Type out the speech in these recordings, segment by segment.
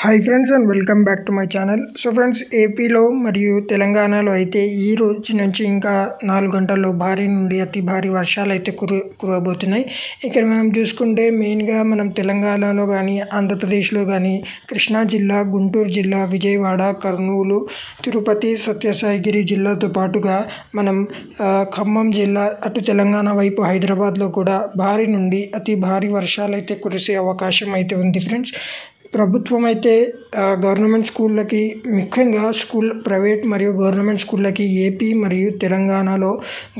Hi friends and welcome back to my channel. So friends, ఏపీలో మరియు తెలంగాణలో అయితే ఈ రోజు నుంచి ఇంకా 4 గంటల్లో భారీ నుండి అతి భారీ వర్షాలు అయితే కురవబోతున్నాయి. ఇక్కడ మనం చూసుకుంటే మెయిన్గా మనం తెలంగాణలో కానీ ఆంధ్రప్రదేశ్లో కానీ కృష్ణా జిల్లా, గుంటూరు జిల్లా, విజయవాడ, కర్నూలు, తిరుపతి, సత్యసాయిగిరి జిల్లాతో పాటుగా మనం ఖమ్మం జిల్లా, అటు తెలంగాణ వైపు హైదరాబాద్లో కూడా భారీ నుండి అతి భారీ వర్షాలు అయితే కురిసే అవకాశం అయితే ఉంది ఫ్రెండ్స్. ప్రభుత్వం అయితే గవర్నమెంట్ స్కూళ్ళకి, ముఖ్యంగా ప్రైవేట్ మరియు గవర్నమెంట్ స్కూళ్ళకి ఏపీ మరియు తెలంగాణలో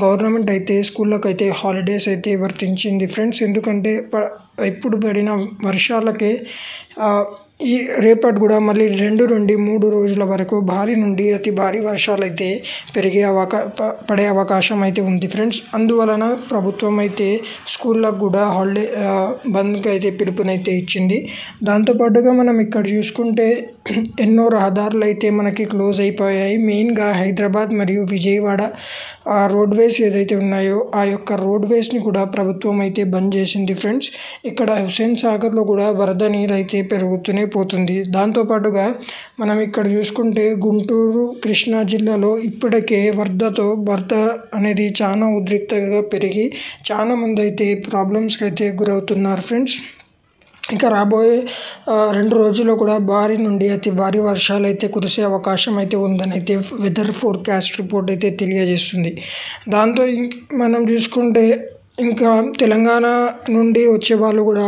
గవర్నమెంట్ అయితే స్కూళ్ళకి అయితే హాలిడేస్ అయితే వర్తించింది ఫ్రెండ్స్. ఎందుకంటే ఇప్పుడు పడిన వర్షాలకే ఈ రేపటి కూడా మళ్ళీ 2 నుండి 3 రోజుల వరకు భారీ నుండి అతి భారీ వర్షాలు అయితే పడే అవకాశం అయితే ఉంది ఫ్రెండ్స్. అందువలన ప్రభుత్వం అయితే స్కూళ్ళకు కూడా బంద్కి అయితే పిలుపునైతే ఇచ్చింది. దాంతోపాటుగా మనం ఇక్కడ చూసుకుంటే ఎన్నో రహదారులు అయితే మనకి క్లోజ్ అయిపోయాయి. మెయిన్గా హైదరాబాద్ మరియు విజయవాడ రోడ్వేస్ ఏదైతే ఉన్నాయో ఆ యొక్క రోడ్వేస్ని కూడా ప్రభుత్వం అయితే బంద్ చేసింది ఫ్రెండ్స్. ఇక్కడ హుస్సేన్ సాగర్లో కూడా వరద నీరు అయితే పెరుగుతూనే పోతుంది. దాంతోపాటుగా మనం ఇక్కడ చూసుకుంటే గుంటూరు, కృష్ణా జిల్లాలో ఇప్పటికే వరద అనేది చాలా ఉద్రిక్తతగా పెరిగి చాలా మంది అయితే ప్రాబ్లమ్స్కి అయితే గురవుతున్నారు ఫ్రెండ్స్. ఇంకా రాబోయే 2 రోజుల్లో కూడా భారీ నుండి అతి భారీ వర్షాలు అయితే కురిసే అవకాశం అయితే ఉందని అయితే వెదర్ ఫోర్కాస్ట్ రిపోర్ట్ అయితే తెలియజేస్తుంది. దాంతో మనం చూసుకుంటే ఇంకా తెలంగాణ నుండి వచ్చే వాళ్ళు కూడా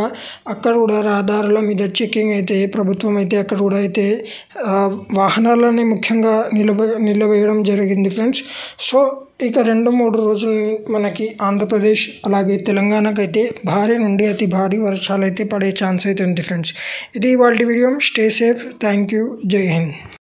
అక్కడ కూడా రహదారుల మీద చెకింగ్ అయితే ప్రభుత్వం అయితే అక్కడ కూడా అయితే వాహనాలని ముఖ్యంగా నిలవేయడం జరిగింది ఫ్రెండ్స్. సో ఇక 2-3 రోజులు మనకి ఆంధ్రప్రదేశ్ అలాగే తెలంగాణకు అయితే భారీ నుండి అతి భారీ వర్షాలు అయితే పడే ఛాన్స్ అయితే ఉంది ఫ్రెండ్స్. ఇది ఇవాల్టి video. Stay safe. Thank you. జై హింద్.